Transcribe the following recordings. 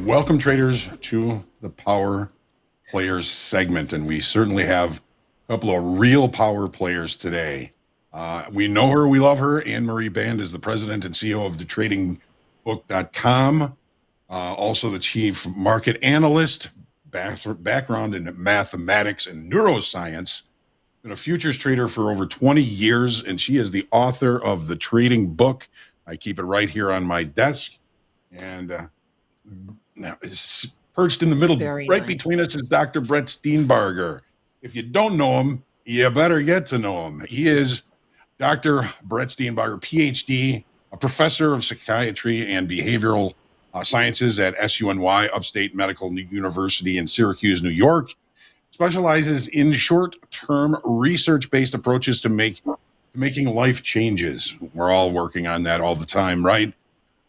Welcome, traders, to the Power Players segment. And we certainly have a couple of real power players today. We know her, we love her. Anne-Marie Baiynd is the president and CEO of TheTradingBook.com, also the chief market analyst, background in mathematics and neuroscience. Been a futures trader for over 20 years, and she is the author of The Trading Book. I keep it right here on my desk. And now it's perched in the middle, right between us, is Dr. Brett Steenbarger. If you don't know him, you better get to know him. He is Dr. Brett Steenbarger, Ph.D., a professor of psychiatry and behavioral sciences at SUNY, Upstate Medical University in Syracuse, New York. Specializes in short-term research-based approaches to making life changes. We're all working on that all the time, right?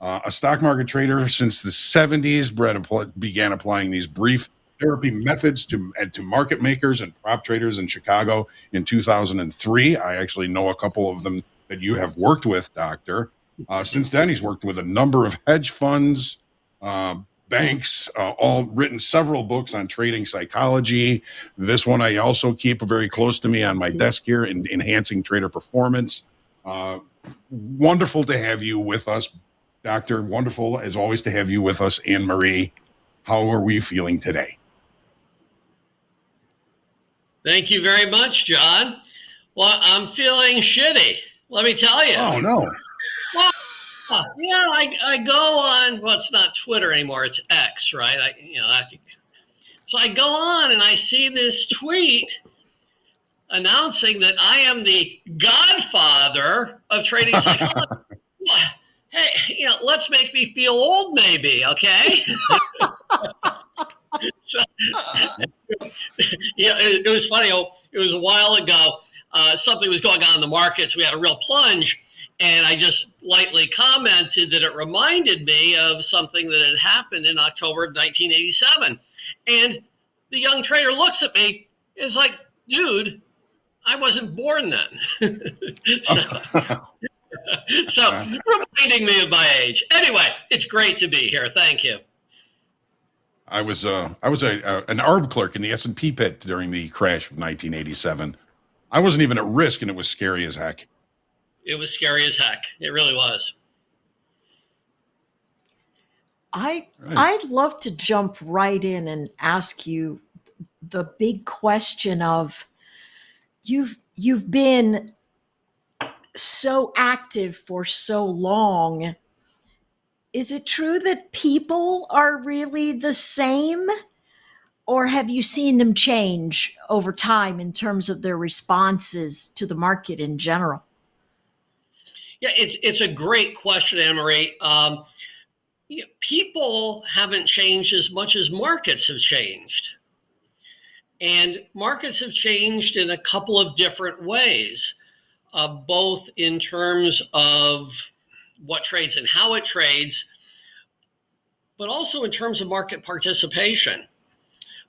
A stock market trader since the 70s, Brett began applying these brief therapy methods to market makers and prop traders in Chicago in 2003. I actually know a couple of them that you have worked with, Doctor. Since then, he's worked with a number of hedge funds, banks, all written several books on trading psychology. This one I also keep very close to me on my desk here in enhancing trader performance. Wonderful to have you with us, Doctor. Wonderful, as always, to have you with us, Anne-Marie. How are we feeling today? Thank you very much, John. Well, I'm feeling shitty, let me tell you. Oh, no. Well, yeah, I go on, well, it's not Twitter anymore, it's X, right? So I go on and I see this tweet announcing that I am the godfather of trading psychology. Hey, let's make me feel old, maybe, okay? So, it was funny. It was a while ago. Something was going on in the markets. We had a real plunge. And I just lightly commented that it reminded me of something that had happened in October of 1987. And the young trader looks at me, is like, dude, I wasn't born then. So reminding me of my age. Anyway, it's great to be here. Thank you. I was an ARB clerk in the S&P pit during the crash of 1987. I wasn't even at risk, and it was scary as heck. It was scary as heck. It really was. I'd love to jump right in and ask you the big question of you've been so active for so long. Is it true that people are really the same, or have you seen them change over time in terms of their responses to the market in general? Yeah, it's a great question, Anne-Marie. People haven't changed as much as markets have changed. And markets have changed in a couple of different ways, both in terms of what trades and how it trades, but also in terms of market participation.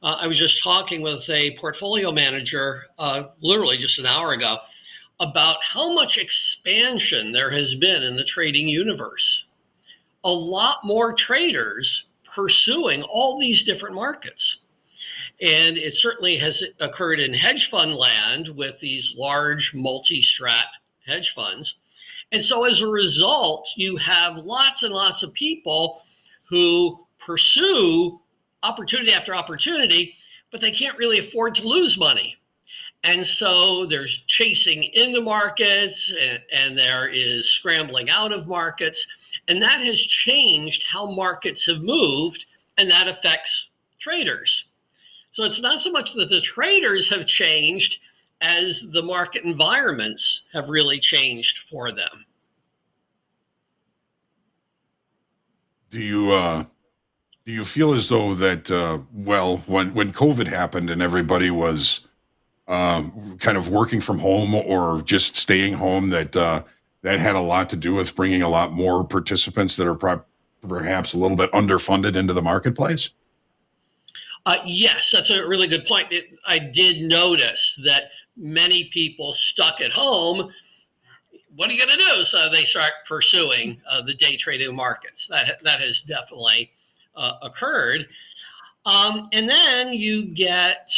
I was just talking with a portfolio manager literally just an hour ago about how much expansion there has been in the trading universe. A lot more traders pursuing all these different markets. And it certainly has occurred in hedge fund land with these large multi-strat hedge funds. And so as a result, you have lots and lots of people who pursue opportunity after opportunity, but they can't really afford to lose money. And so there's chasing into markets and there is scrambling out of markets. And that has changed how markets have moved, and that affects traders. So it's not so much that the traders have changed as the market environments have really changed for them. Do you feel as though that, when COVID happened and everybody was kind of working from home or just staying home, that had a lot to do with bringing a lot more participants that are perhaps a little bit underfunded into the marketplace? Yes, that's a really good point. I did notice that many people stuck at home. What are you going to do? So they start pursuing the day trading markets. That has definitely occurred. And then you get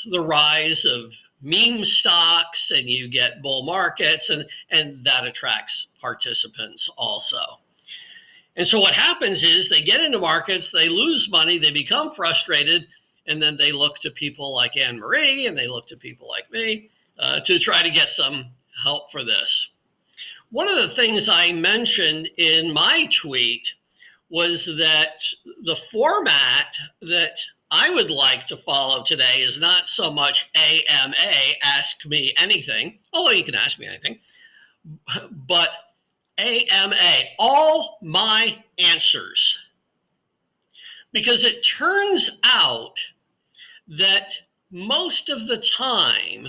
the rise of meme stocks, and you get bull markets, and that attracts participants also. And so what happens is they get into markets, they lose money, they become frustrated, and then they look to people like Anne Marie, and they look to people like me to try to get some help for this. One of the things I mentioned in my tweet was that the format that I would like to follow today is not so much AMA, ask me anything, although you can ask me anything, but AMA, all my answers. Because it turns out that most of the time,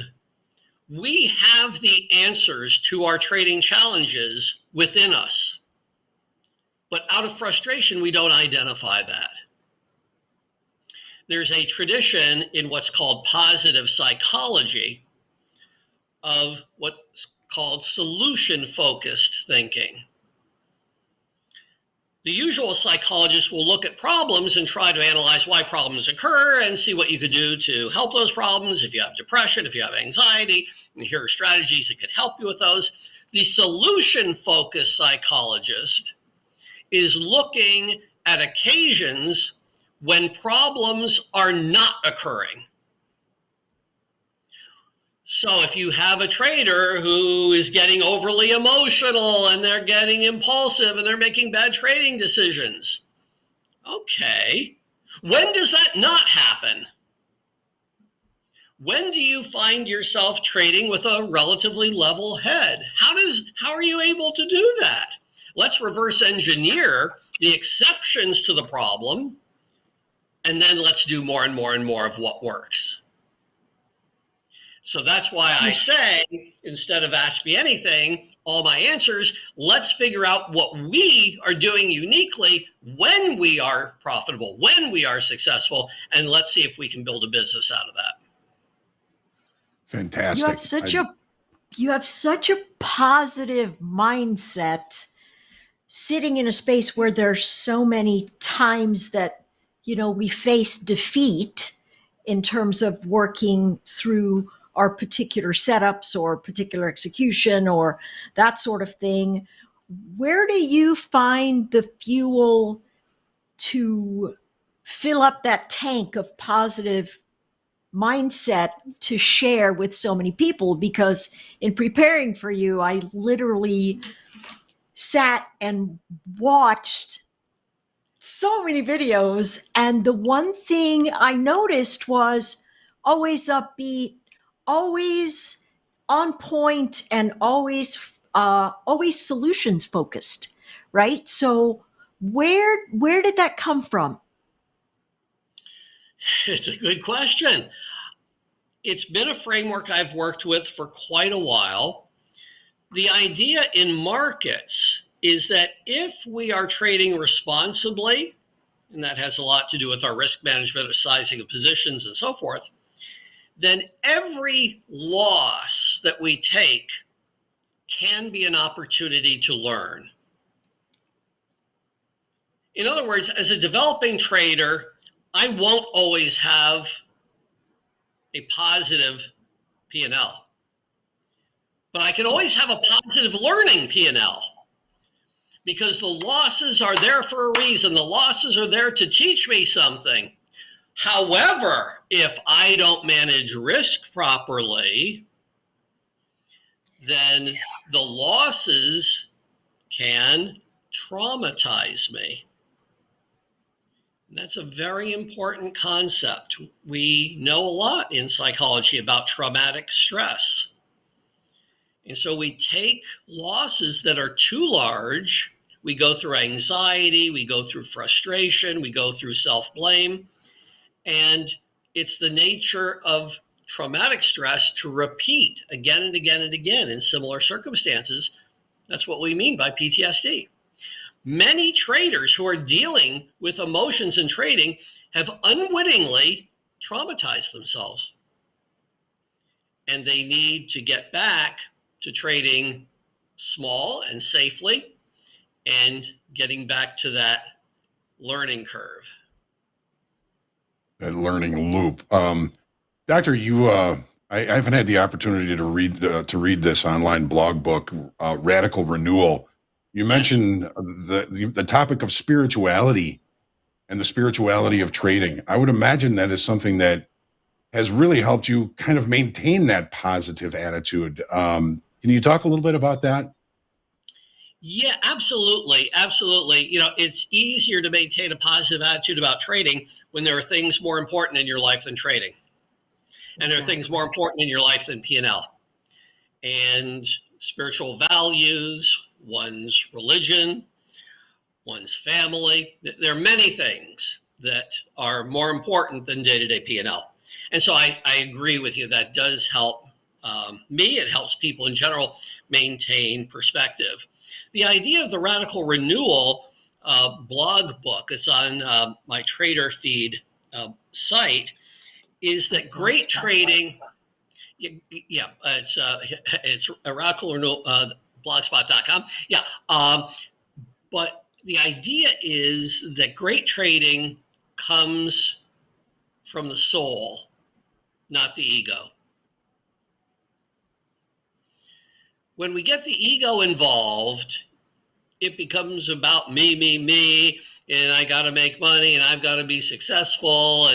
we have the answers to our trading challenges within us. But out of frustration, we don't identify that. There's a tradition in what's called positive psychology of what's called solution-focused thinking. The usual psychologist will look at problems and try to analyze why problems occur and see what you could do to help those problems. If you have depression, if you have anxiety, and here are strategies that could help you with those. The solution-focused psychologist is looking at occasions when problems are not occurring. So if you have a trader who is getting overly emotional and they're getting impulsive and they're making bad trading decisions, okay, when does that not happen? When do you find yourself trading with a relatively level head? How are you able to do that? Let's reverse engineer the exceptions to the problem, and then let's do more and more and more of what works. So that's why I say, instead of ask me anything, all my answers, let's figure out what we are doing uniquely when we are profitable, when we are successful, and let's see if we can build a business out of that. Fantastic. You have such a positive mindset, sitting in a space where there's so many times that, we face defeat in terms of working through our particular setups or particular execution or that sort of thing. Where do you find the fuel to fill up that tank of positive mindset to share with so many people? Because in preparing for you, I literally sat and watched so many videos, and the one thing I noticed was always upbeat, always on point, and always solutions focused, right? So where did that come from? It's a good question. It's been a framework I've worked with for quite a while. The idea in markets is that if we are trading responsibly, and that has a lot to do with our risk management, or sizing of positions and so forth, then every loss that we take can be an opportunity to learn. In other words, as a developing trader, I won't always have a positive P&L, but I can always have a positive learning P&L, because the losses are there for a reason. The losses are there to teach me something. However, if I don't manage risk properly, then the losses can traumatize me. And that's a very important concept. We know a lot in psychology about traumatic stress. And so we take losses that are too large. We go through anxiety, we go through frustration, we go through self-blame. And it's the nature of traumatic stress to repeat again and again and again in similar circumstances. That's what we mean by PTSD. Many traders who are dealing with emotions in trading have unwittingly traumatized themselves. And they need to get back to trading small and safely and getting back to that learning curve. that learning loop. Doctor, I haven't had the opportunity to read this online blog book, Radical Renewal. You mentioned the topic of spirituality and the spirituality of trading. I would imagine that is something that has really helped you kind of maintain that positive attitude. Can you talk a little bit about that? Yeah, absolutely. Absolutely. It's easier to maintain a positive attitude about trading when there are things more important in your life than trading. And there are things more important in your life than P&L. And spiritual values, one's religion, one's family. There are many things that are more important than day-to-day P&L. And so I agree with you. That does help me. It helps people in general maintain perspective. The idea of the Radical Renewal blog book, it's on my Trader Feed site, is that great trading, it's a Radical Renewal, blogspot.com. Yeah. But the idea is that great trading comes from the soul, not the ego. When we get the ego involved, it becomes about me, and I got to make money, and I've got to be successful,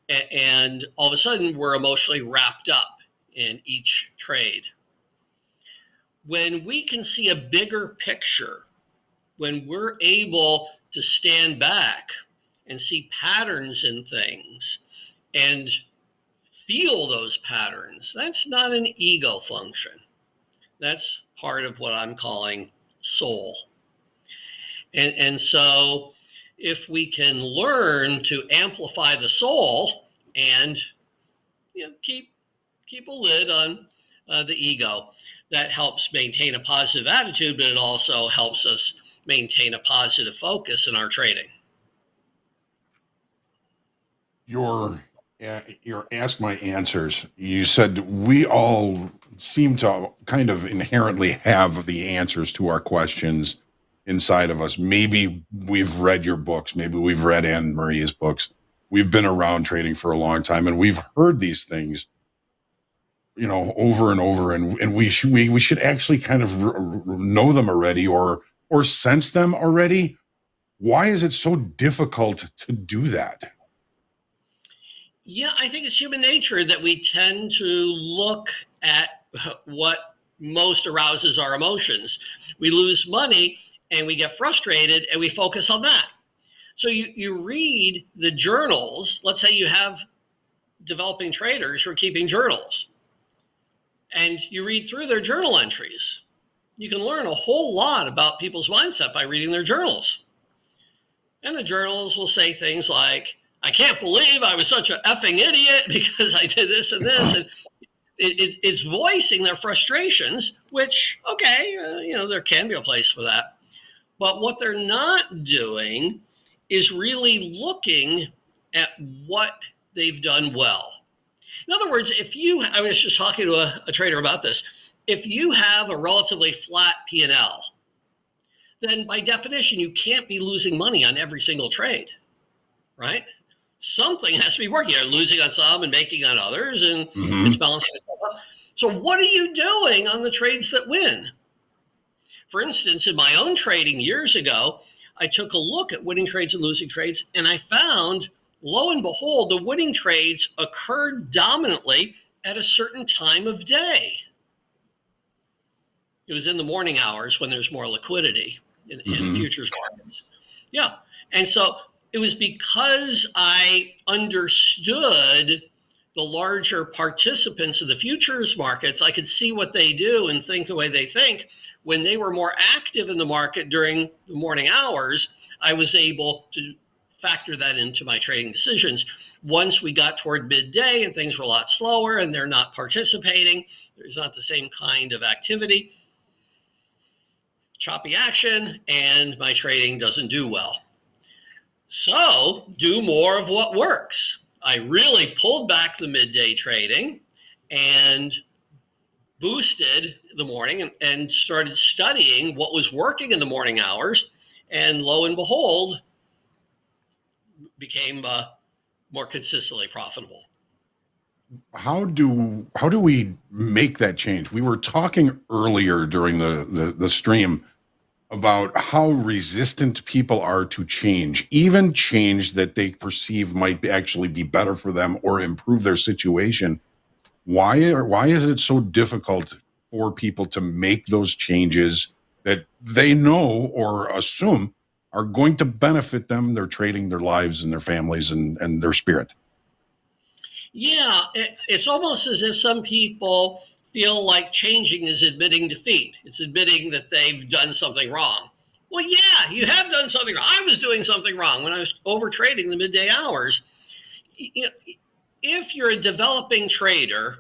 and all of a sudden we're emotionally wrapped up in each trade. When we can see a bigger picture, when we're able to stand back and see patterns in things and feel those patterns, that's not an ego function. That's part of what I'm calling soul. And so if we can learn to amplify the soul and keep a lid on the ego, that helps maintain a positive attitude, but it also helps us maintain a positive focus in our trading. Your ask my answers. You said we all seem to kind of inherently have the answers to our questions inside of us. Maybe we've read your books. Maybe we've read Anne Marie's books. We've been around trading for a long time, and we've heard these things, over and over. And we should actually kind of know them already, or sense them already. Why is it so difficult to do that? Yeah, I think it's human nature that we tend to look at what most arouses our emotions. We lose money and we get frustrated and we focus on that. So you read the journals. Let's say you have developing traders who are keeping journals, and you read through their journal entries. You can learn a whole lot about people's mindset by reading their journals. And the journals will say things like, I can't believe I was such an effing idiot because I did this and this. And it's voicing their frustrations, which, okay, there can be a place for that. But what they're not doing is really looking at what they've done well. In other words, I was just talking to a trader about this. If you have a relatively flat P&L, then by definition, you can't be losing money on every single trade, right? Something has to be working. You're losing on some and making on others, and it's balancing itself up. So what are you doing on the trades that win? For instance, in my own trading years ago, I took a look at winning trades and losing trades, and I found, lo and behold, the winning trades occurred dominantly at a certain time of day. It was in the morning hours when there's more liquidity in futures markets. Yeah. And so it was because I understood the larger participants of the futures markets. I could see what they do and think the way they think. When they were more active in the market during the morning hours, I was able to factor that into my trading decisions. Once we got toward midday and things were a lot slower and they're not participating, there's not the same kind of activity, choppy action, and my trading doesn't do well. So do more of what works. I really pulled back the midday trading and boosted the morning and started studying what was working in the morning hours. And lo and behold, became more consistently profitable. How do we make that change? We were talking earlier during the stream about how resistant people are to change, even change that they perceive might actually be better for them or improve their situation. Why is it so difficult for people to make those changes that they know or assume are going to benefit them, their trading, their lives, and their families, and their spirit? Yeah, it's almost as if some people feel like changing is admitting defeat. It's admitting that they've done something wrong. Well, yeah, you have done something wrong. I was doing something wrong when I was over trading the midday hours. You know, if you're a developing trader,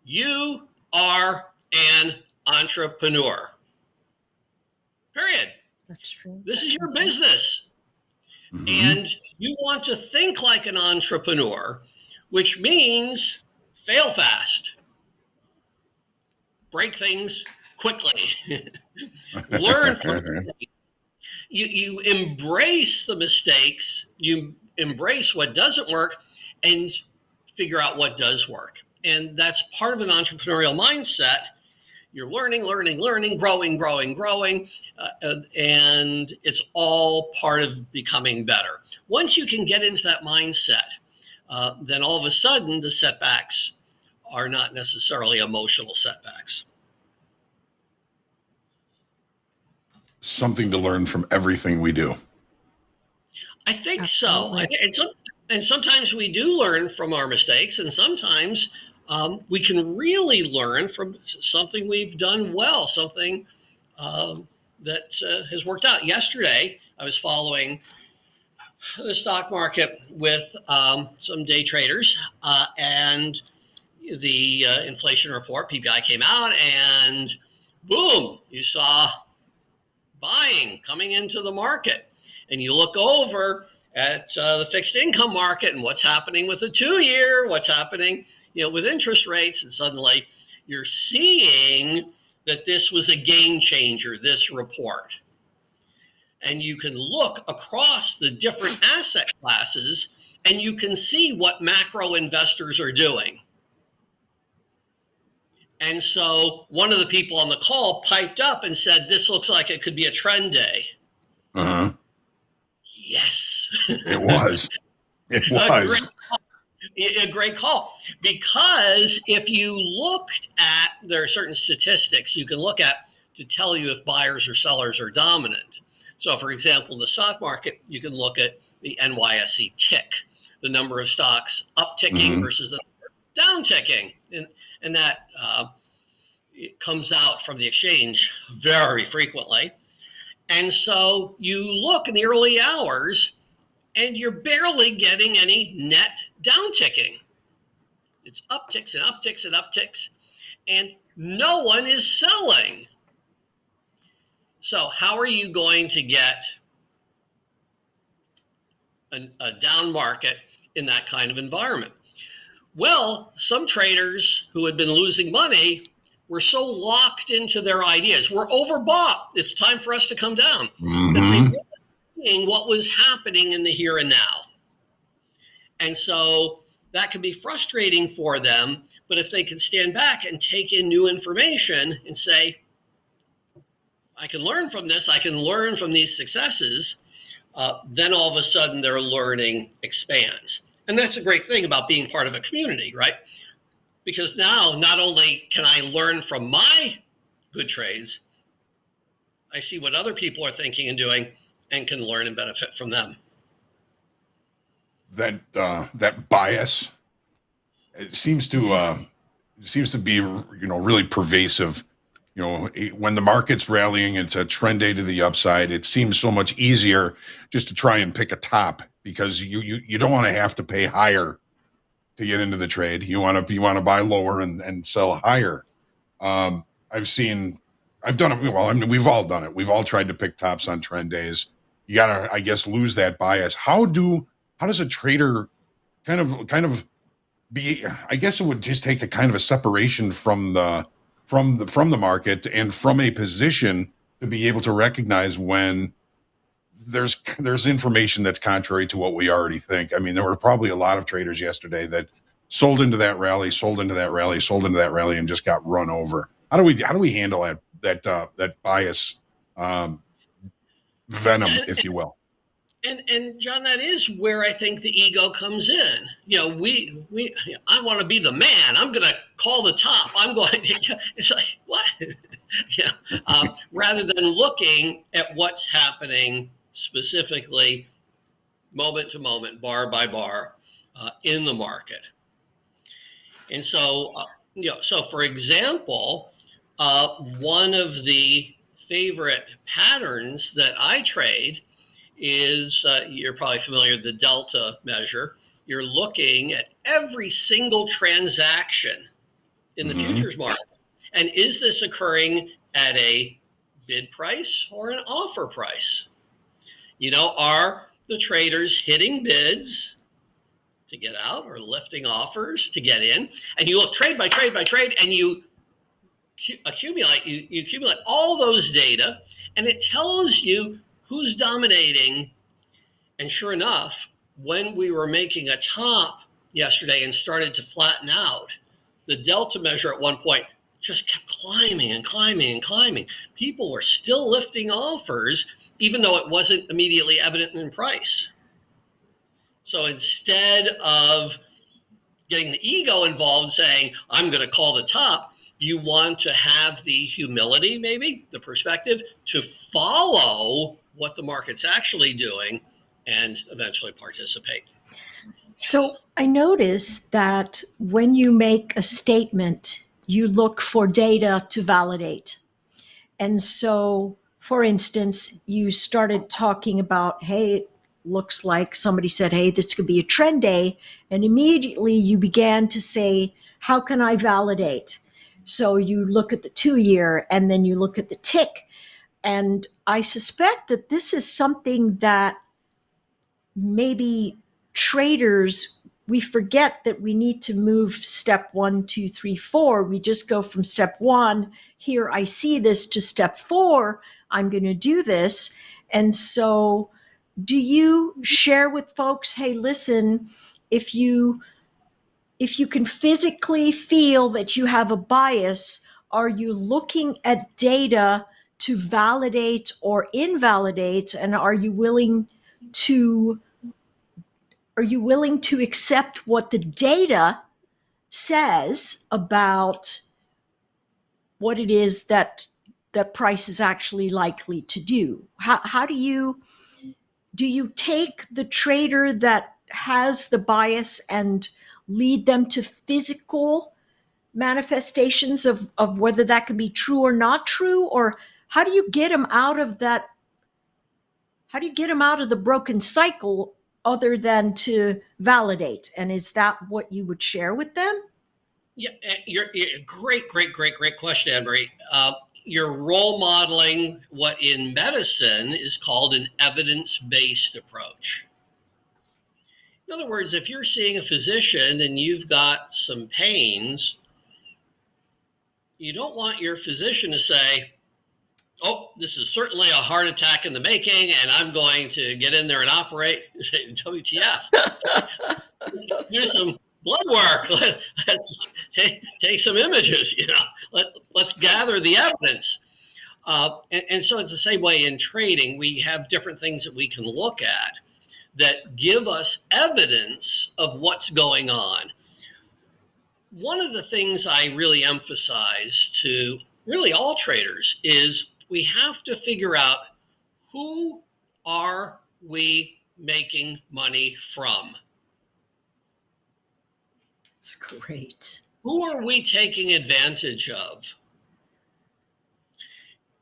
you are an entrepreneur. Period. That's true. This is your business. Mm-hmm. And you want to think like an entrepreneur, which means fail fast, break things quickly, learn from mistakes. You embrace the mistakes, you embrace what doesn't work, and figure out what does work. And that's part of an entrepreneurial mindset. You're learning, growing, and it's all part of becoming better. Once you can get into that mindset, then all of a sudden the setbacks are not necessarily emotional setbacks. Something to learn from everything we do. I think Absolutely. so. And sometimes we do learn from our mistakes, and sometimes we can really learn from something we've done well, something that has worked out. Yesterday, I was following the stock market with some day traders, and the inflation report, PPI, came out, and boom, you saw buying coming into the market. And you look over at the fixed income market and what's happening with the 2-year, what's happening, with interest rates, and suddenly you're seeing that this was a game changer, this report. And you can look across the different asset classes and you can see what macro investors are doing. And so one of the people on the call piped up and said, this looks like it could be a trend day. Uh-huh. Yes. It was. It was. A great call. Because if you looked at, there are certain statistics you can look at to tell you if buyers or sellers are dominant. So, for example, in the stock market, you can look at the NYSE tick, the number of stocks upticking versus the downticking. And that it comes out from the exchange very frequently. And so you look in the early hours and you're barely getting any net downticking. It's upticks and upticks and upticks, and no one is selling. So how are you going to get a down market in that kind of environment? Well, some traders who had been losing money were so locked into their ideas. We're overbought. It's time for us to come down. That they weren't seeing what was happening in the here and now. And so that can be frustrating for them. But if they can stand back and take in new information and say, I can learn from this, I can learn from these successes, then all of a sudden their learning expands. And that's a great thing about being part of a community, right? Because now not only can I learn from my good trades, I see what other people are thinking and doing and can learn and benefit from them. That bias, it seems to be really pervasive. When the market's rallying, it's a trend day to the upside. It seems so much easier just to try and pick a top because you don't want to have to pay higher to get into the trade. You want to buy lower and sell higher. I've done it. Well, I mean, we've all done it. We've all tried to pick tops on trend days. You gotta, I guess, lose that bias. How does a trader kind of be? I guess it would just take a kind of a separation from the market and from a position to be able to recognize when there's information that's contrary to what we already think. I mean, there were probably a lot of traders yesterday that sold into that rally, sold into that rally, sold into that rally, and just got run over. How do we handle that bias venom, if you will? And John, that is where I think the ego comes in. I want to be the man. I'm going to call the top. I'm going. It's like what? Rather than looking at what's happening specifically, moment to moment, bar by bar, in the market. And so, so for example, one of the favorite patterns that I trade is you're probably familiar with the delta measure. You're looking at every single transaction in the futures market. And is this occurring at a bid price or an offer price? Are the traders hitting bids to get out or lifting offers to get in? And you look trade by trade by trade, and you accumulate all those data, and it tells you who's dominating. And sure enough, when we were making a top yesterday and started to flatten out, the delta measure at one point just kept climbing and climbing and climbing. People were still lifting offers, even though it wasn't immediately evident in price. So instead of getting the ego involved and saying, I'm going to call the top, you want to have the humility, maybe, the perspective, to follow what the market's actually doing and eventually participate. So I notice that when you make a statement, you look for data to validate. And so, for instance, you started talking about, hey, it looks like somebody said, hey, this could be a trend day. And immediately you began to say, how can I validate? So you look at the 2-year and then you look at the tick. And I suspect that this is something that maybe traders, we forget that we need to move step 1, 2, 3, 4. We just go from step 1, here I see this, to step 4, I'm going to do this. And so do you share with folks, hey, listen, if you can physically feel that you have a bias, are you looking at data to validate or invalidate? And are you willing to accept what the data says about what it is that price is actually likely to do? How do you take the trader that has the bias and lead them to physical manifestations of whether that can be true or not true? Or how do you get them out of that? How do you get them out of the broken cycle other than to validate? And is that what you would share with them? Yeah, you're great question, Anne-Marie. You're role modeling what in medicine is called an evidence-based approach. In other words, if you're seeing a physician and you've got some pains, you don't want your physician to say, oh, this is certainly a heart attack in the making, and I'm going to get in there and operate. WTF. Let's do some blood work. Let's take some images, let's gather the evidence. And so it's the same way in trading. We have different things that we can look at that give us evidence of what's going on. One of the things I really emphasize to really all traders is we have to figure out, who are we making money from? That's great. Who are we taking advantage of?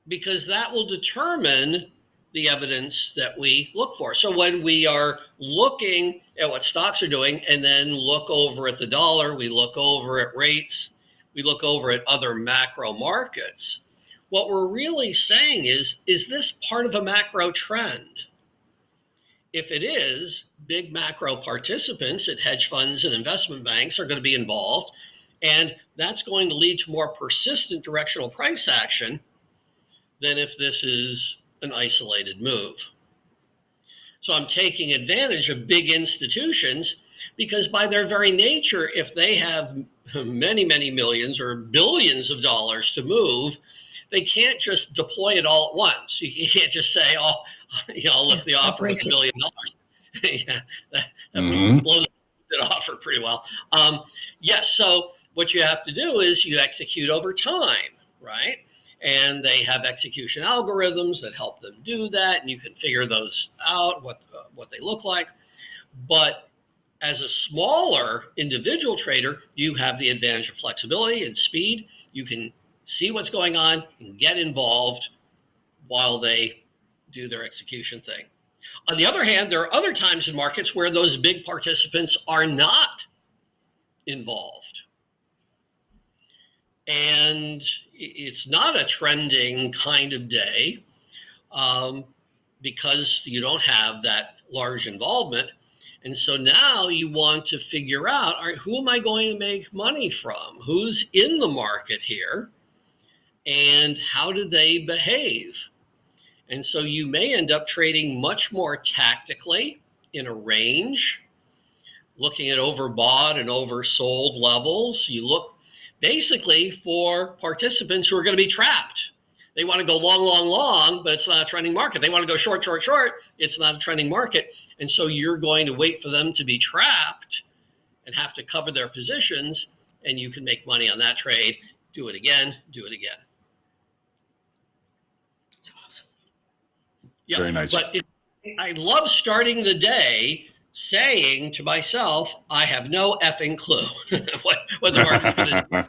Because that will determine the evidence that we look for. So when we are looking at what stocks are doing and then look over at the dollar, we look over at rates, we look over at other macro markets, what we're really saying is this part of a macro trend? If it is, big macro participants at hedge funds and investment banks are going to be involved, and that's going to lead to more persistent directional price action than if this is an isolated move. So I'm taking advantage of big institutions because by their very nature, if they have many, many millions or billions of dollars to move, they can't just deploy it all at once. You can't just say, oh, I'll lift the offer with $1 billion. Yeah, that blows the offer pretty well. Yes, so what you have to do is you execute over time, right? And they have execution algorithms that help them do that, and you can figure those out, what they look like. But as a smaller individual trader, you have the advantage of flexibility and speed. You can see what's going on and get involved while they do their execution thing. On the other hand, there are other times in markets where those big participants are not involved. And it's not a trending kind of day because you don't have that large involvement. And so now you want to figure out, all right, who am I going to make money from? Who's in the market here? And how do they behave? And so you may end up trading much more tactically in a range, looking at overbought and oversold levels. You look basically for participants who are going to be trapped. They want to go long, long, long, but it's not a trending market. They want to go short, short, short. It's not a trending market. And so you're going to wait for them to be trapped and have to cover their positions, and you can make money on that trade. Do it again, do it again. That's awesome. Yeah, very nice. But I love starting the day saying to myself, I have no effing clue what the market's going to do.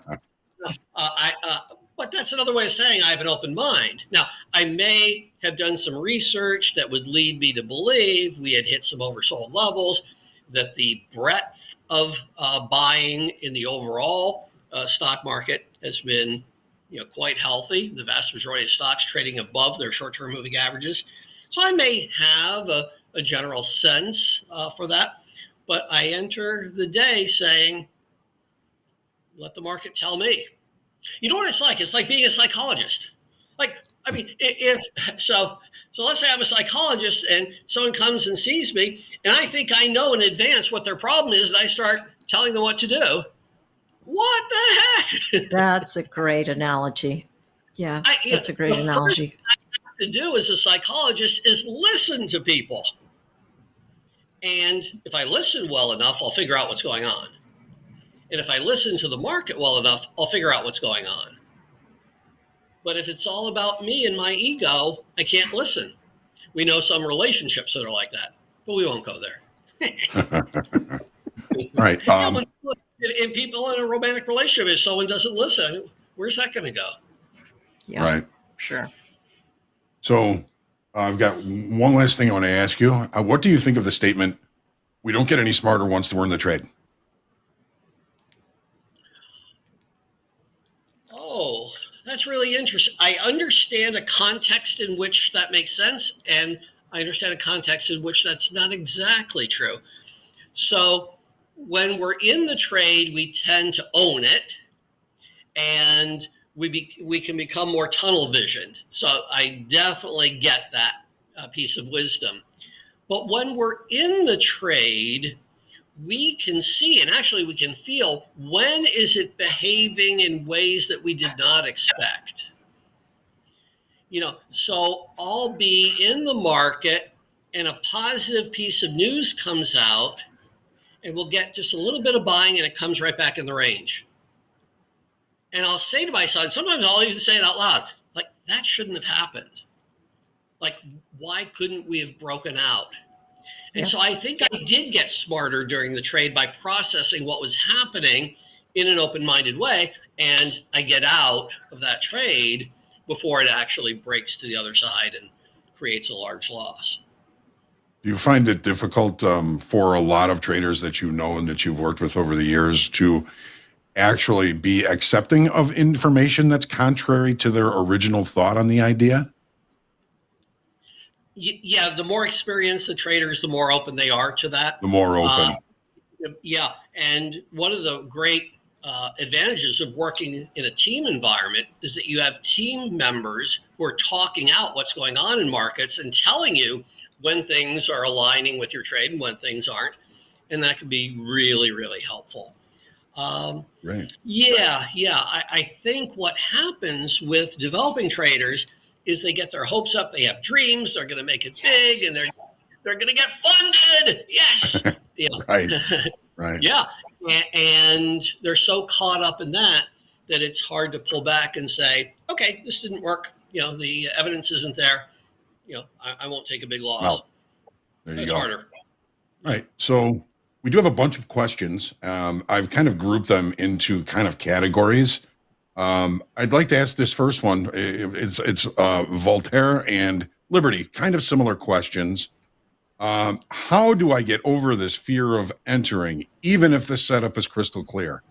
But that's another way of saying I have an open mind. Now, I may have done some research that would lead me to believe we had hit some oversold levels, that the breadth of buying in the overall stock market has been quite healthy. The vast majority of stocks trading above their short-term moving averages. So I may have a general sense for that, but I enter the day saying, let the market tell me. You know what it's like? It's like being a psychologist. Like, I mean, so let's say I'm a psychologist and someone comes and sees me and I think I know in advance what their problem is and I start telling them what to do. What the heck? That's a great analogy. Yeah, that's a great analogy. First thing I have to do as a psychologist is listen to people. And if I listen well enough, I'll figure out what's going on. And if I listen to the market well enough, I'll figure out what's going on. But if it's all about me and my ego, I can't listen. We know some relationships that are like that, but we won't go there. Right. And people in a romantic relationship, if someone doesn't listen, where's that going to go? Yeah, right. Sure. So I've got one last thing I want to ask you. What do you think of the statement, we don't get any smarter once we're in the trade? Oh, that's really interesting. I understand a context in which that makes sense, and I understand a context in which that's not exactly true. So when we're in the trade, we tend to own it, and we can become more tunnel visioned. So I definitely get that piece of wisdom. But when we're in the trade, we can see, and actually we can feel, when is it behaving in ways that we did not expect? So I'll be in the market and a positive piece of news comes out and we'll get just a little bit of buying and it comes right back in the range. And I'll say to myself, sometimes I'll even say it out loud, like, that shouldn't have happened. Like, why couldn't we have broken out? And so I think I did get smarter during the trade by processing what was happening in an open-minded way, and I get out of that trade before it actually breaks to the other side and creates a large loss. Do you find it difficult for a lot of traders that you know and that you've worked with over the years to actually be accepting of information that's contrary to their original thought on the idea? Yeah, the more experienced the traders, the more open they are to that. The more open. Yeah, and one of the great advantages of working in a team environment is that you have team members who are talking out what's going on in markets and telling you when things are aligning with your trade and when things aren't. And that can be really, really helpful. Right. Yeah. I think what happens with developing traders is they get their hopes up. They have dreams. They're going to make it big, and they're going to get funded. Yes. Yeah. Right. Right. Yeah. And they're so caught up in that it's hard to pull back and say, okay, this didn't work. The evidence isn't there. I won't take a big loss. Well, there you That's go. harder. Right. So we do have a bunch of questions. I've kind of grouped them into kind of categories. I'd like to ask this first one. It's Voltaire and Liberty, kind of similar questions. How do I get over this fear of entering, even if the setup is crystal clear?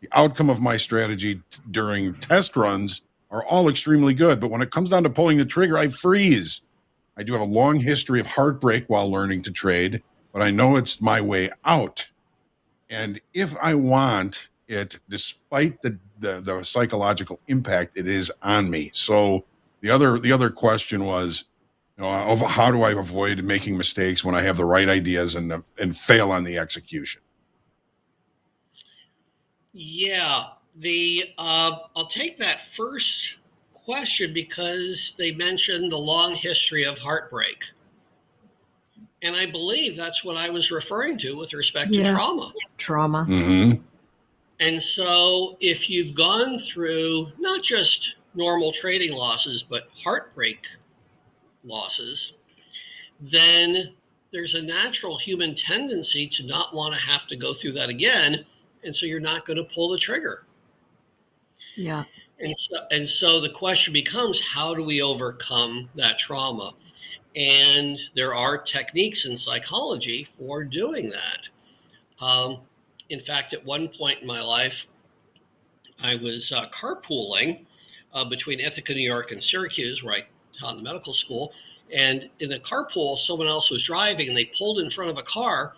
The outcome of my strategy during test runs are all extremely good, but when it comes down to pulling the trigger, I freeze. I do have a long history of heartbreak while learning to trade, but I know it's my way out. And if I want it, despite the psychological impact it is on me. So the other question was, how do I avoid making mistakes when I have the right ideas and fail on the execution? Yeah, I'll take that first question because they mentioned the long history of heartbreak. And I believe that's what I was referring to with respect to trauma. Trauma. Mm-hmm. And so if you've gone through not just normal trading losses, but heartbreak losses, then there's a natural human tendency to not want to have to go through that again. And so you're not going to pull the trigger. Yeah. And so the question becomes, how do we overcome that trauma? And there are techniques in psychology for doing that. In fact, at one point in my life, I was carpooling between Ithaca, New York and Syracuse, where I taught in the medical school. And in the carpool, someone else was driving and they pulled in front of a car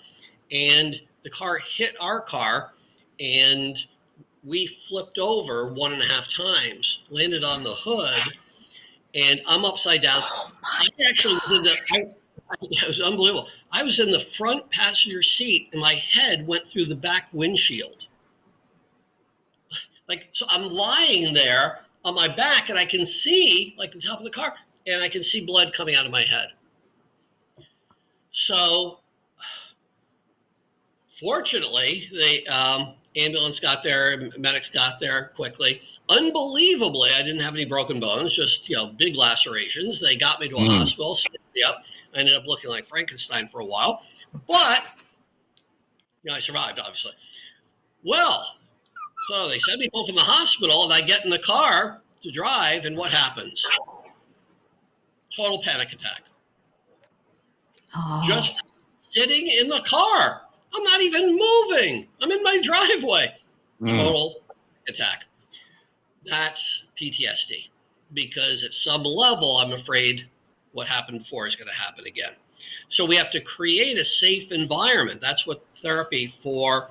and the car hit our car and we flipped over 1.5 times, landed on the hood, and I'm upside down. I actually was it was unbelievable. I was in the front passenger seat and my head went through the back windshield. So I'm lying there on my back and I can see the top of the car and I can see blood coming out of my head. So fortunately, the ambulance got there, medics got there quickly. Unbelievably, I didn't have any broken bones, just big lacerations. They got me to a hospital, stitched me up. I ended up looking like Frankenstein for a while, but I survived, obviously. Well, so they send me home from the hospital, and I get in the car to drive, and what happens? Total panic attack. Oh. Just sitting in the car. I'm not even moving. I'm in my driveway. Total attack. That's PTSD, because at some level, I'm afraid what happened before is going to happen again. So we have to create a safe environment. That's what therapy for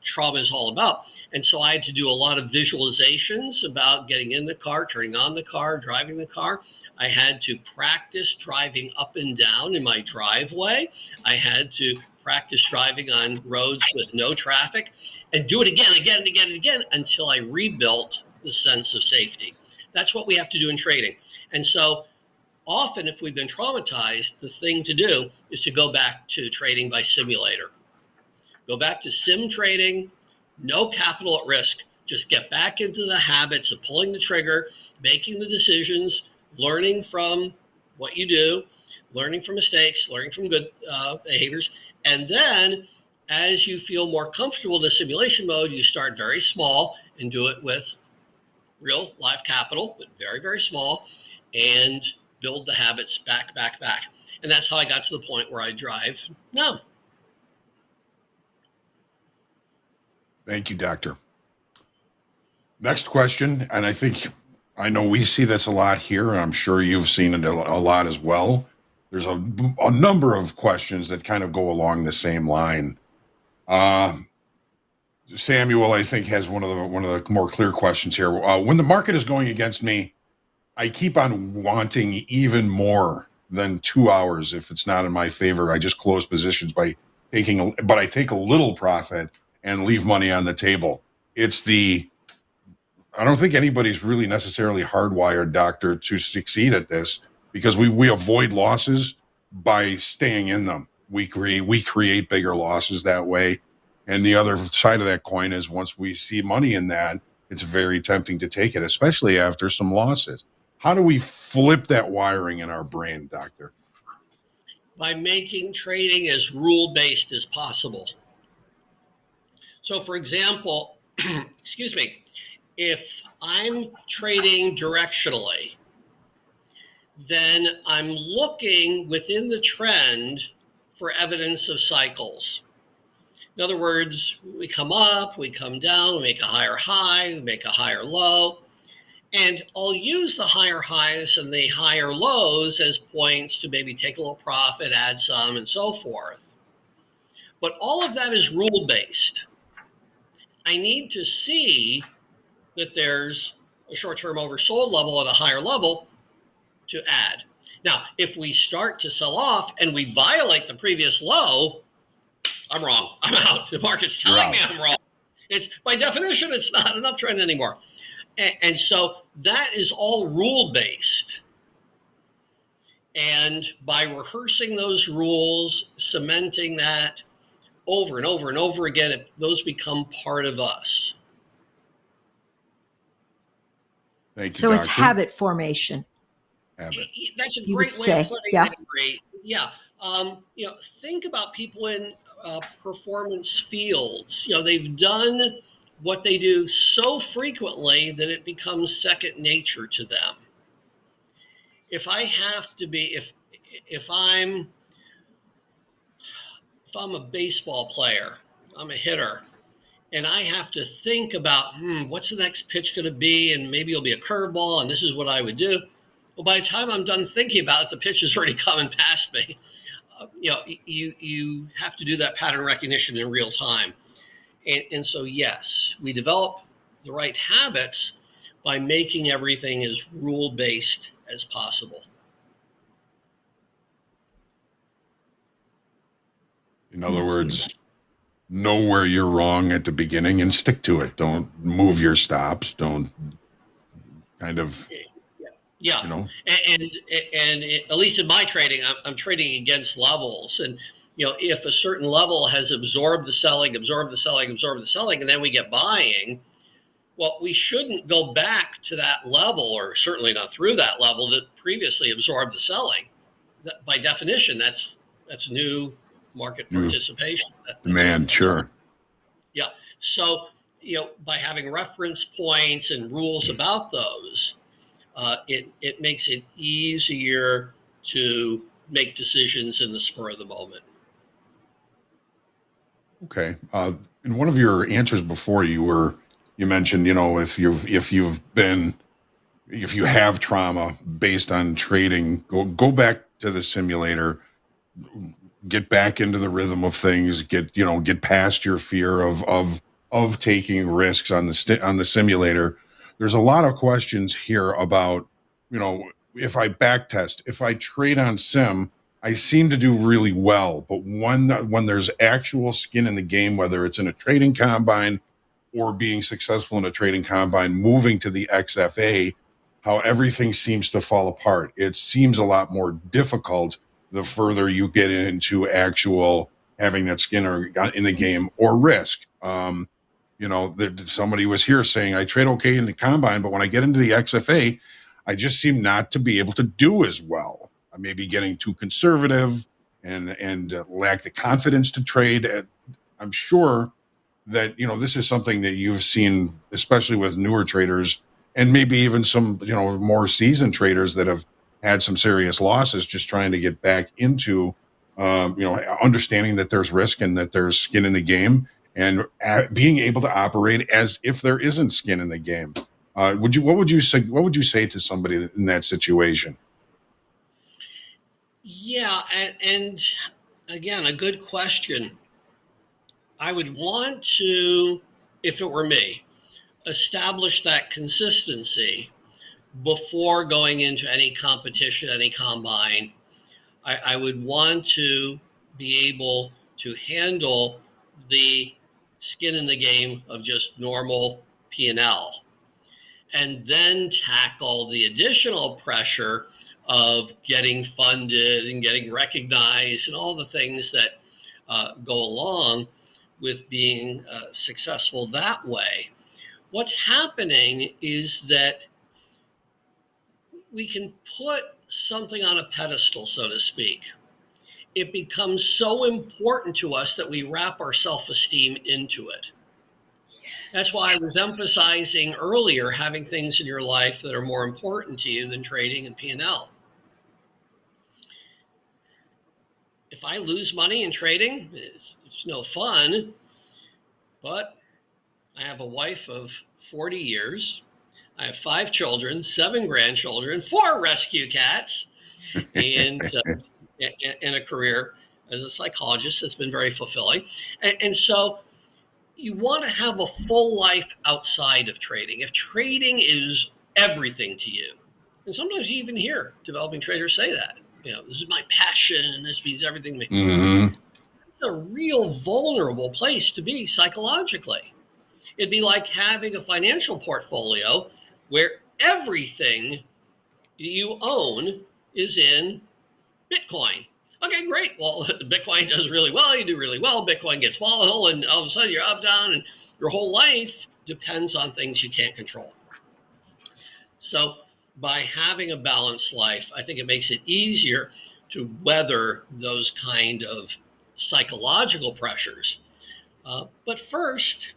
trauma is all about. And so I had to do a lot of visualizations about getting in the car, turning on the car, driving the car. I had to practice driving up and down in my driveway. I had to practice driving on roads with no traffic and do it again until I rebuilt the sense of safety. That's what we have to do in trading. And so often if we've been traumatized, the thing to do is to go back to trading by simulator. Go back to sim trading, no capital at risk. Just get back into the habits of pulling the trigger, making the decisions, learning from what you do, learning from mistakes, learning from good behaviors. And then as you feel more comfortable in the simulation mode, you start very small and do it with real live capital, but very, very small, and build the habits back. And that's how I got to the point where I drive now. Thank you, Doctor. Next question, and I know we see this a lot here, and I'm sure you've seen it a lot as well. There's a number of questions that kind of go along the same line. Samuel, I think, has one of the more clear questions here. When the market is going against me, I keep on wanting even more than 2 hours. If it's not in my favor, I just close positions but I take a little profit and leave money on the table. I don't think anybody's really necessarily hardwired, doctor, to succeed at this, because we avoid losses by staying in them. We create bigger losses that way. And the other side of that coin is, once we see money in that, it's very tempting to take it, especially after some losses. How do we flip that wiring in our brain, doctor? By making trading as rule-based as possible. So for example, excuse me, if I'm trading directionally, then I'm looking within the trend for evidence of cycles. In other words, we come up, we come down, we make a higher high, we make a higher low, and I'll use the higher highs and the higher lows as points to maybe take a little profit, add some, and so forth. But all of that is rule-based. I need to see that there's a short-term oversold level at a higher level to add. Now, if we start to sell off and we violate the previous low, I'm wrong. I'm out. The market's telling me I'm wrong. It's, by definition, it's not an uptrend anymore. And so that is all rule-based. And by rehearsing those rules, cementing that over and over and over again, those become part of us. Thank you, so doctor. it's habit formation. Habit. That's a You great would way say, of putting yeah. it. Great. Yeah. Think about people in performance fields. They've done what they do so frequently that it becomes second nature to them. If I have to be, if I'm a baseball player, I'm a hitter, and I have to think about, what's the next pitch going to be? And maybe it'll be a curveball, and this is what I would do. Well, by the time I'm done thinking about it, the pitch is already coming past me. You have to do that pattern recognition in real time. And so, yes, we develop the right habits by making everything as rule-based as possible. In other words, know where you're wrong at the beginning and stick to it. Don't move your stops. Don't kind of, yeah. And at least in my trading, I'm trading against levels. And, if a certain level has absorbed the selling, and then we get buying, well, we shouldn't go back to that level, or certainly not through that level that previously absorbed the selling. By definition, that's new market participation. Demand, sure. Yeah. So, by having reference points and rules about those, it makes it easier to make decisions in the spur of the moment. Okay. In one of your answers before, you mentioned, if you have trauma based on trading, go back to the simulator, get back into the rhythm of things, get past your fear of taking risks on the simulator. There's a lot of questions here about, if I backtest, if I trade on sim, I seem to do really well. But when there's actual skin in the game, whether it's in a trading combine or being successful in a trading combine, moving to the XFA, how everything seems to fall apart. It seems a lot more difficult the further you get into actual having that skin in the game or risk. Somebody was here saying, I trade okay in the combine, but when I get into the XFA, I just seem not to be able to do as well. I may be getting too conservative and lack the confidence to trade. I'm sure that, this is something that you've seen, especially with newer traders, and maybe even some, more seasoned traders that have had some serious losses, just trying to get back into, understanding that there's risk and that there's skin in the game, and being able to operate as if there isn't skin in the game. What would you say to somebody in that situation? Yeah, and again, a good question. I would want to, if it were me, establish that consistency before going into any competition, any combine, I would want to be able to handle the skin in the game of just normal P&L, and then tackle the additional pressure of getting funded and getting recognized and all the things that go along with being successful that way. What's happening is that we can put something on a pedestal, so to speak. It becomes so important to us that we wrap our self-esteem into it. That's why I was emphasizing earlier having things in your life that are more important to you than trading and P&L. If I lose money in trading, it's no fun, but I have a wife of 40 years. I have 5 children, 7 grandchildren, 4 rescue cats, and a career as a psychologist that's been very fulfilling. And so you want to have a full life outside of trading. If trading is everything to you, and sometimes you even hear developing traders say that, this is my passion, this means everything to me. Mm-hmm. It's a real vulnerable place to be psychologically. It'd be like having a financial portfolio where everything you own is in Bitcoin. Okay, great. Well, Bitcoin does really well. You do really well. Bitcoin gets volatile, and all of a sudden you're up, down, and your whole life depends on things you can't control. So by having a balanced life, I think it makes it easier to weather those kind of psychological pressures. But first,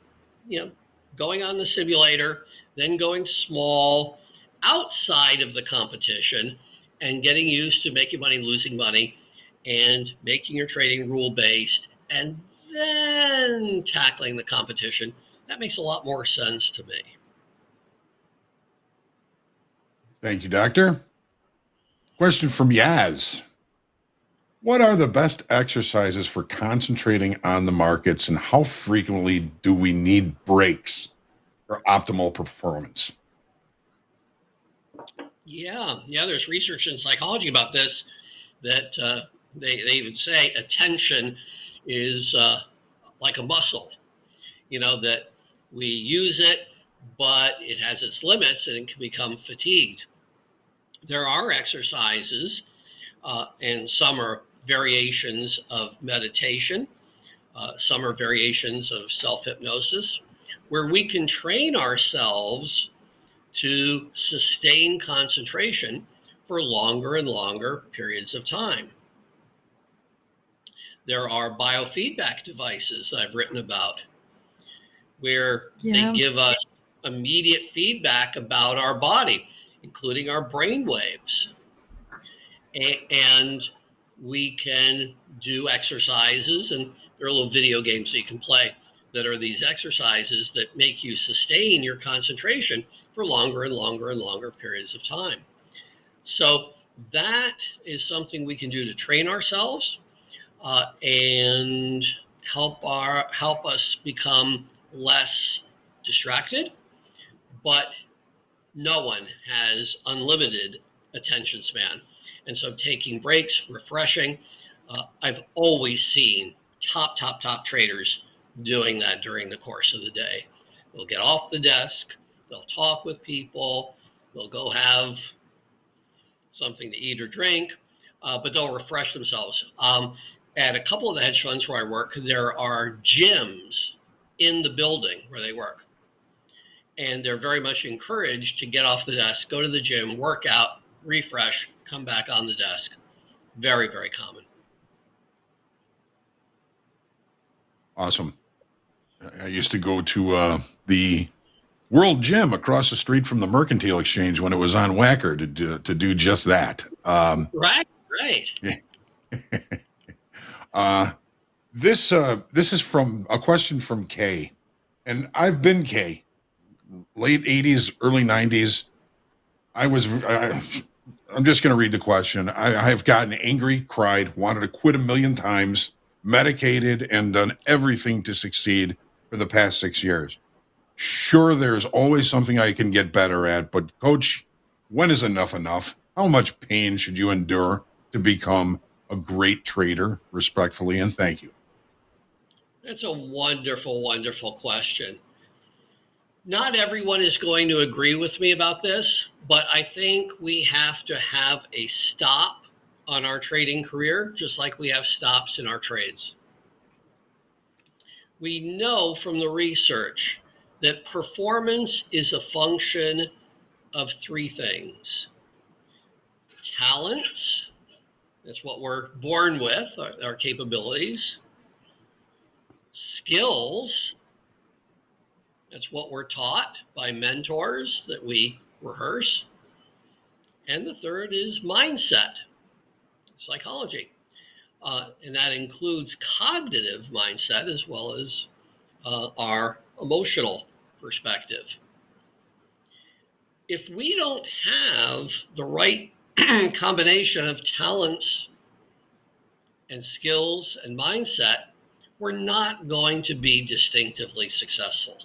going on the simulator, then going small outside of the competition and getting used to making money, losing money, and making your trading rule-based, and then tackling the competition. That makes a lot more sense to me. Thank you, Doctor. Question from Yaz. What are the best exercises for concentrating on the markets, and how frequently do we need breaks for optimal performance? Yeah, there's research in psychology about this, that they would say attention is like a muscle, that we use it, but it has its limits and it can become fatigued. There are exercises, and some are variations of meditation, some are variations of self-hypnosis, where we can train ourselves to sustain concentration for longer and longer periods of time. There are biofeedback devices that I've written about, where they give us immediate feedback about our body, including our brain waves. And we can do exercises, and there are little video games that you can play that are these exercises that make you sustain your concentration for longer and longer and longer periods of time. So that is something we can do to train ourselves and help us become less distracted. But no one has unlimited attention span. And so taking breaks, refreshing, I've always seen top traders doing that during the course of the day. They'll get off the desk, they'll talk with people, they'll go have something to eat or drink, but they'll refresh themselves. At a couple of the hedge funds where I work, there are gyms in the building where they work. And they're very much encouraged to get off the desk, go to the gym, work out, refresh, come back on the desk. Very, very common. Awesome. I used to go to the World Gym across the street from the Mercantile Exchange when it was on Wacker to do just that. Right. This is from a question from Kay, and I've been Kay. Late 80s, early 90s. I'm just going to read the question. I have gotten angry, cried, wanted to quit a million times, medicated, and done everything to succeed for the past 6 years. Sure, there's always something I can get better at, but Coach, when is enough enough? How much pain should you endure to become a great trader, respectfully, and thank you? That's a wonderful, wonderful question. Not everyone is going to agree with me about this, but I think we have to have a stop on our trading career, just like we have stops in our trades. We know from the research that performance is a function of three things: talents, that's what we're born with, our capabilities; skills, that's what we're taught by mentors that we rehearse; and the third is mindset, psychology. And that includes cognitive mindset as well as our emotional perspective. If we don't have the right combination of talents and skills and mindset, we're not going to be distinctively successful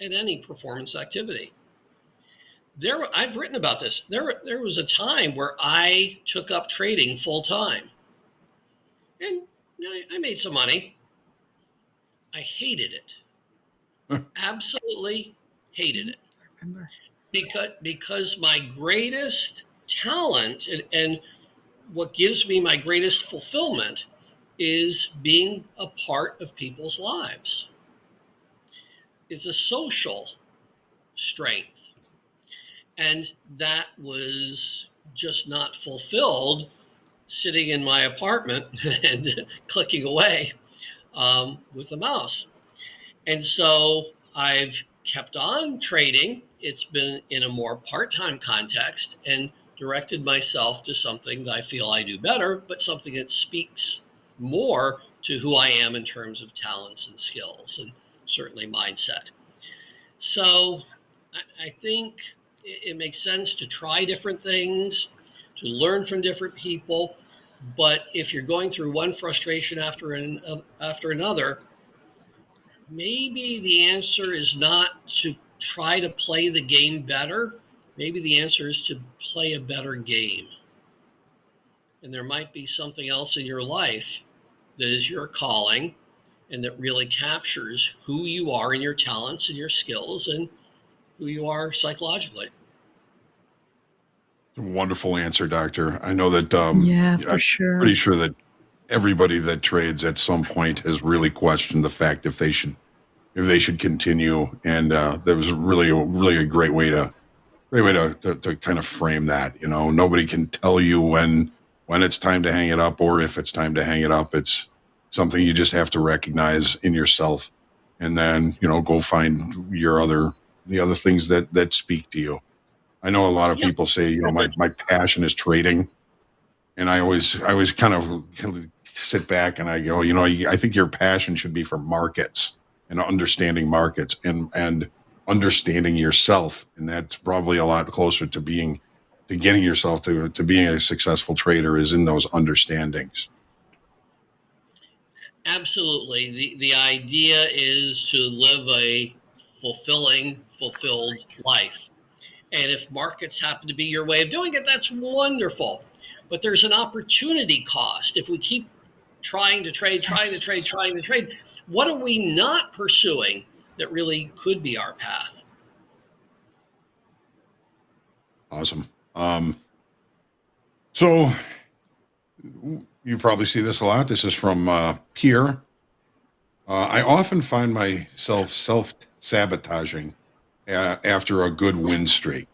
in any performance activity. I've written about this. There was a time where I took up trading full time, and I made some money. I hated it. Absolutely hated it. I remember. Because my greatest talent and what gives me my greatest fulfillment is being a part of people's lives. It's a social strength. And that was just not fulfilled sitting in my apartment and clicking away with the mouse. And so I've kept on trading. It's been in a more part-time context and directed myself to something that I feel I do better, but something that speaks more to who I am in terms of talents and skills and certainly mindset. So I think it makes sense to try different things, to learn from different people. But if you're going through one frustration after another, maybe the answer is not to try to play the game better. Maybe the answer is to play a better game. And there might be something else in your life that is your calling and that really captures who you are and your talents and your skills and who you are psychologically. Wonderful answer, Doctor. I know that For I'm sure. pretty sure that everybody that trades at some point has really questioned the fact if they should continue. And there was really a great way to kind of frame that. Nobody can tell you when it's time to hang it up or if it's time to hang it up. It's something you just have to recognize in yourself, and then go find the other things that speak to you. I know a lot of Yep. people say, my passion is trading, and I always kind of sit back and I go, I think your passion should be for markets and understanding markets and understanding yourself, and that's probably a lot closer to getting yourself to being a successful trader is in those understandings. Absolutely. The idea is to live a fulfilled life. And if markets happen to be your way of doing it, that's wonderful. But there's an opportunity cost. If we keep trying to trade, what are we not pursuing that really could be our path? Awesome. So you probably see this a lot. This is from Pierre. I often find myself self-sabotaging after a good win streak.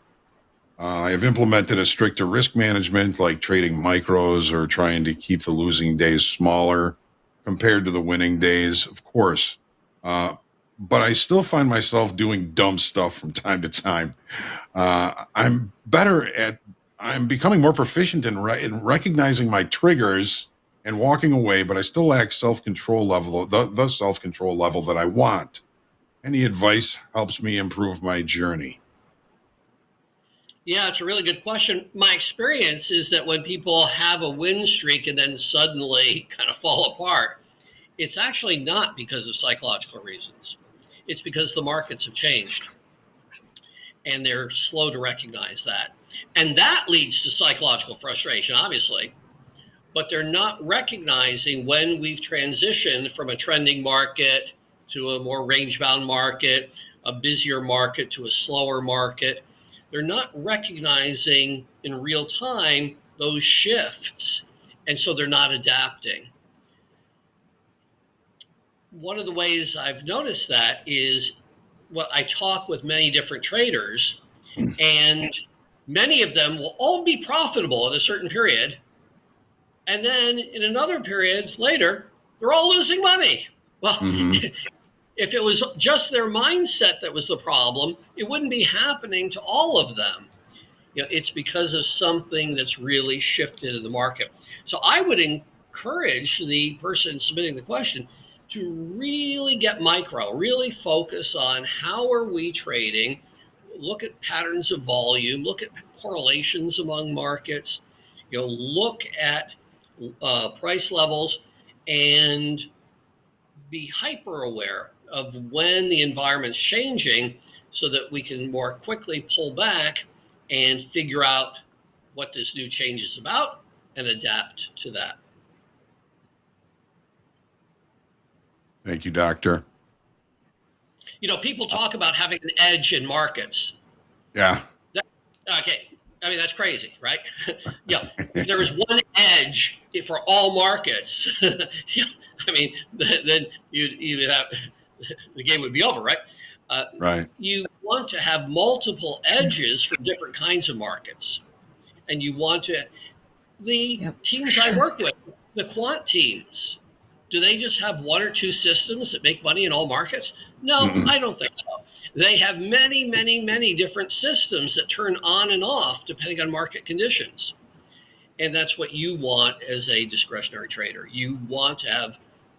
I have implemented a stricter risk management, like trading micros or trying to keep the losing days smaller compared to the winning days, of course. But I still find myself doing dumb stuff from time to time. I'm becoming more proficient in recognizing my triggers and walking away, but I still lack self-control level, the self-control level that I want. Any advice helps me improve my journey? Yeah, it's a really good question. My experience is that when people have a win streak and then suddenly kind of fall apart, it's actually not because of psychological reasons. It's because the markets have changed and they're slow to recognize that. And that leads to psychological frustration, obviously. but they're not recognizing when we've transitioned from a trending market to a more range-bound market, a busier market to a slower market. They're not recognizing in real time those shifts, and so they're not adapting. One of the ways I've noticed that is, well, I talk with many different traders, and many of them will all be profitable at a certain period. And then in another period later, they're all losing money. Well, Mm-hmm. if it was just their mindset that was the problem, it wouldn't be happening to all of them. It's because of something that's really shifted in the market. So I would encourage the person submitting the question to really get micro, really focus on how are we trading, look at patterns of volume, look at correlations among markets, look at price levels, and be hyper aware of when the environment's changing so that we can more quickly pull back and figure out what this new change is about and adapt to that. Thank you, Doctor. People talk about having an edge in markets. Yeah. Okay. I mean, that's crazy, right? If there was one edge for all markets, I mean, then you'd have, the game would be over, right? Right. You want to have multiple edges for different kinds of markets. And you want to, the teams I work with, the quant teams, do they just have one or two systems that make money in all markets? No, Mm-mm. I don't think so. They have many, many, many different systems that turn on and off depending on market conditions. And that's what you want as a discretionary trader. You want to have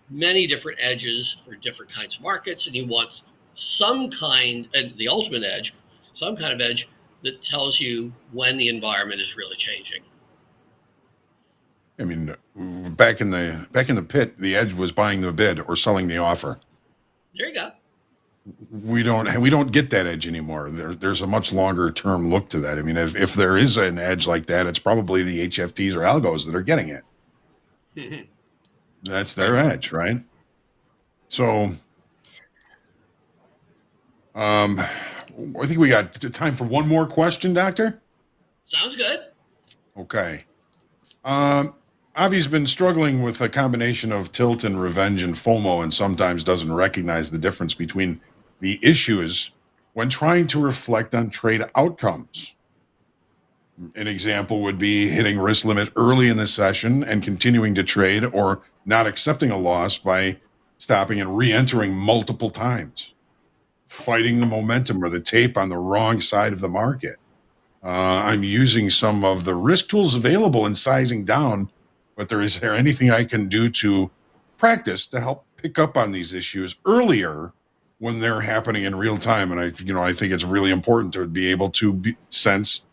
many different edges for different kinds of markets, and you want some kind, and the ultimate edge, some kind of edge that tells you when the environment is really changing. I mean, back in the pit, the edge was buying the bid or selling the offer. There you go. We don't get that edge anymore. There's a much longer term look to that. I mean, if there is an edge like that, it's probably the HFTs or algos that are getting it. Mm-hmm. That's their edge, right? So, I think we got time for one more question, Doctor. Sounds good. Okay. Avi's been struggling with a combination of tilt and revenge and FOMO, and sometimes doesn't recognize the difference between the issues when trying to reflect on trade outcomes. An example would be hitting risk limit early in the session and continuing to trade, or not accepting a loss by stopping and re-entering multiple times, fighting the momentum or the tape on the wrong side of the market. I'm using some of the risk tools available and sizing down, but is there anything I can do to practice to help pick up on these issues earlier when they're happening in real time? And I think it's really important to be able to sense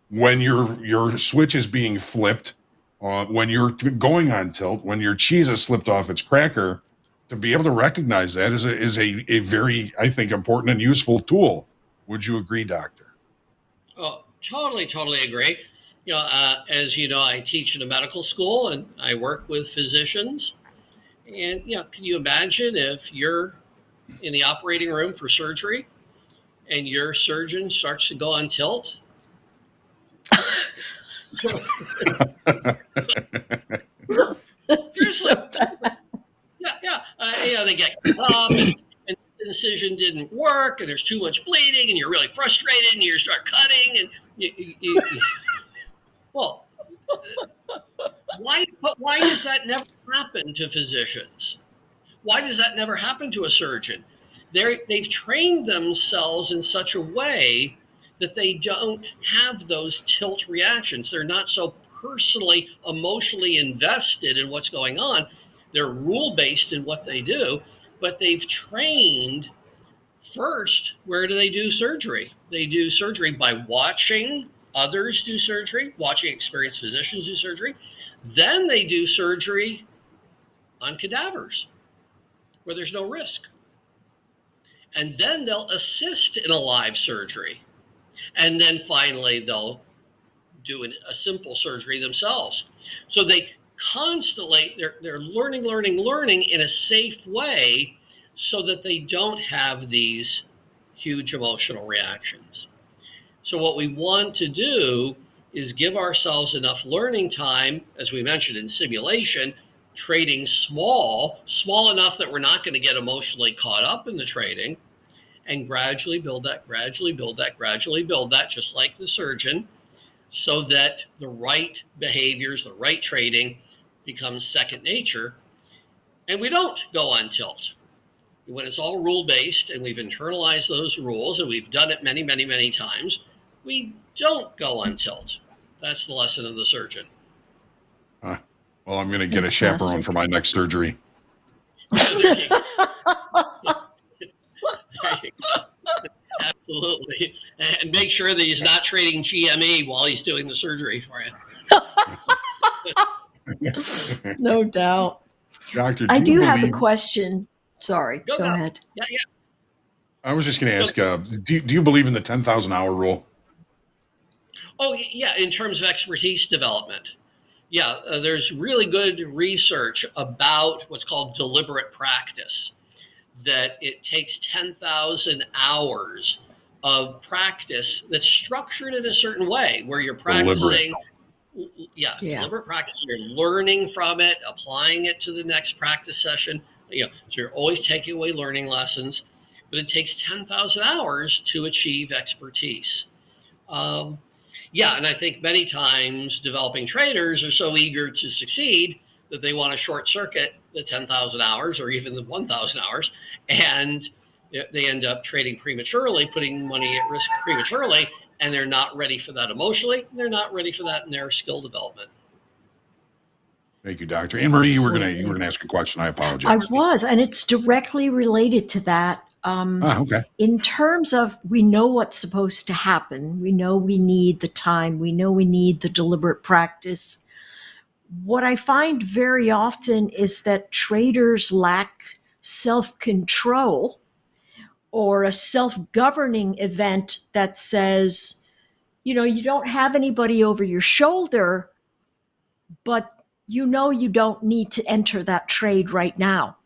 when your switch is being flipped, when you're going on tilt, when your cheese has slipped off its cracker. To be able to recognize that is a very, I think, important and useful tool. Would you agree, Doctor? Oh, totally agree. As you know, I teach in a medical school and I work with physicians. And can you imagine if you're in the operating room for surgery and your surgeon starts to go on tilt? So bad. They get cut up and the incision didn't work and there's too much bleeding and you're really frustrated and you start cutting and well, why does that never happen to physicians? Why does that never happen to a surgeon? They've trained themselves in such a way that they don't have those tilt reactions. They're not so personally, emotionally invested in what's going on. They're rule-based in what they do, but they've trained first. Where do they do surgery? They do surgery by watching others do surgery, watching experienced physicians do surgery. Then they do surgery on cadavers where there's no risk. And then they'll assist in a live surgery. And then finally, they'll do a simple surgery themselves. So they constantly, they're learning in a safe way so that they don't have these huge emotional reactions. So what we want to do is give ourselves enough learning time, as we mentioned in simulation, trading small enough that we're not going to get emotionally caught up in the trading, and gradually build that, gradually build that, gradually build that, just like the surgeon, so that the right behaviors, the right trading becomes second nature, and we don't go on tilt. When it's all rule-based and we've internalized those rules and we've done it many, many, many times, we don't go on tilt. That's the lesson of the surgeon. Well, I'm going to get a chaperone for my next surgery. There you go. There you go. Absolutely. And make sure that he's not trading GME while he's doing the surgery for you. No doubt. Doctor, I do have a question. Sorry, go ahead. Yeah. I was just going to ask, do you believe in the 10,000 hour rule? Oh, yeah, in terms of expertise development. Yeah, there's really good research about what's called deliberate practice, that it takes 10,000 hours of practice that's structured in a certain way where you're practicing. Deliberate practice. You're learning from it, applying it to the next practice session. So you're always taking away learning lessons, but it takes 10,000 hours to achieve expertise. And I think many times developing traders are so eager to succeed that they want to short circuit the 10,000 hours or even the 1,000 hours, and they end up trading prematurely, putting money at risk prematurely, and they're not ready for that emotionally. They're not ready for that in their skill development. Thank you, Doctor. Anne Marie, you were gonna ask a question. I apologize. I was, and it's directly related to that. Okay. In terms of, we know what's supposed to happen. We know we need the time. We know we need the deliberate practice. What I find very often is that traders lack self-control or a self-governing event that says, you don't have anybody over your shoulder, but you don't need to enter that trade right now.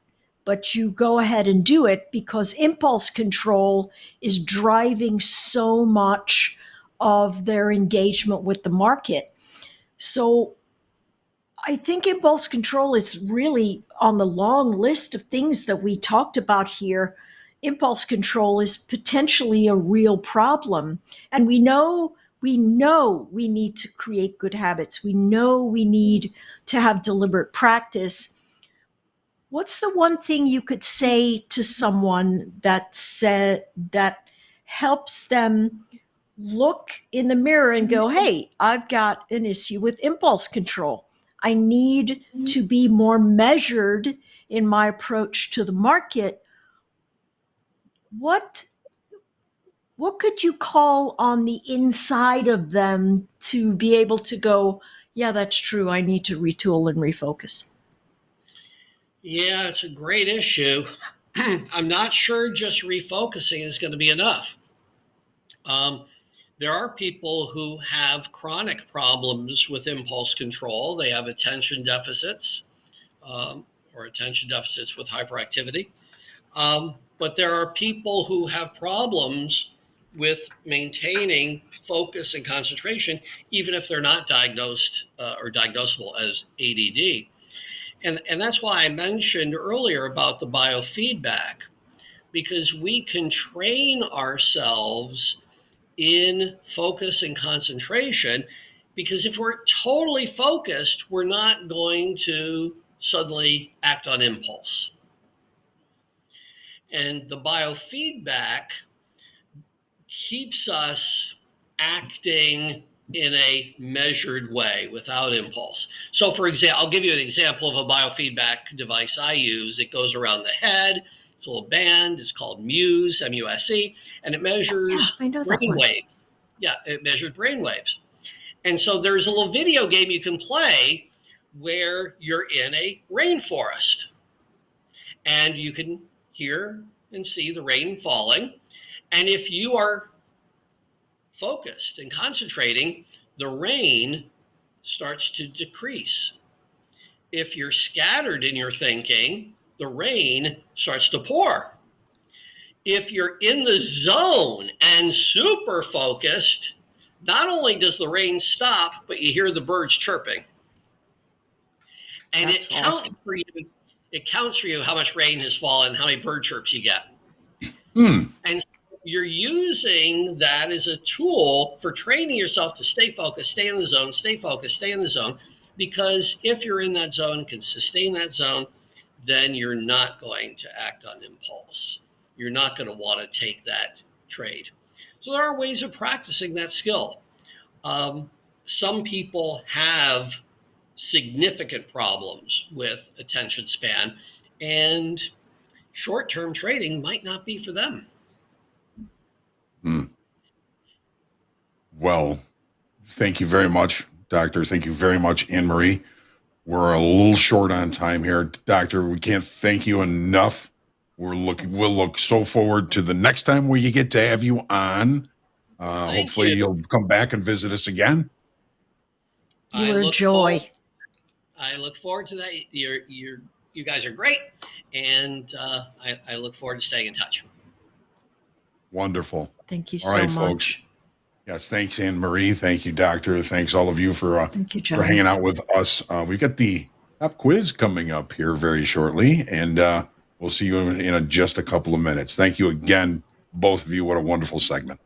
But you go ahead and do it because impulse control is driving so much of their engagement with the market. So I think impulse control is really on the long list of things that we talked about here. Impulse control is potentially a real problem. And we know we need to create good habits. We know we need to have deliberate practice. What's the one thing you could say to someone that helps them look in the mirror and go, hey, I've got an issue with impulse control. I need to be more measured in my approach to the market. What could you call on the inside of them to be able to go, yeah, that's true, I need to retool and refocus? Yeah, it's a great issue. I'm not sure just refocusing is going to be enough. There are people who have chronic problems with impulse control. They have attention deficits or attention deficits with hyperactivity. But there are people who have problems with maintaining focus and concentration, even if they're not diagnosed or diagnosable as ADD. And that's why I mentioned earlier about the biofeedback, because we can train ourselves in focus and concentration, because if we're totally focused, we're not going to suddenly act on impulse. And the biofeedback keeps us acting in a measured way without impulse. So for example, I'll give you an example of a biofeedback device I use. It goes around the head. It's a little band. It's called Muse, M-U-S-E, and it measures brain waves. Yeah, it measured brain waves. And so there's a little video game you can play where you're in a rainforest and you can hear and see the rain falling. And if you are focused and concentrating, the rain starts to decrease. if you're scattered in your thinking, the rain starts to pour. If you're in the zone and super focused, not only does the rain stop, but you hear the birds chirping. And That's it counts awesome. for you. It counts for you how much rain has fallen, how many bird chirps you get. Hmm. And so you're using that as a tool for training yourself to stay focused, stay in the zone, stay focused, stay in the zone. Because if you're in that zone, can sustain that zone, then you're not going to act on impulse. You're not going to want to take that trade. So there are ways of practicing that skill. Some people have significant problems with attention span, and short-term trading might not be for them. Well, thank you very much, Doctor. Thank you very much, Anne-Marie. We're a little short on time here, Doctor. We can't thank you enough. We'll look so forward to the next time we get to have you on. Hopefully you'll come back and visit us again. You were a joy. I look forward to that. You guys are great, and I look forward to staying in touch. Wonderful. Thank you All so right, much. folks. Yes, thanks, Anne-Marie. Thank you, Doctor. Thanks all of you for Thank you, John. hanging out with us. We've got the top quiz coming up here very shortly, and we'll see you in just a couple of minutes. Thank you again, both of you. What a wonderful segment.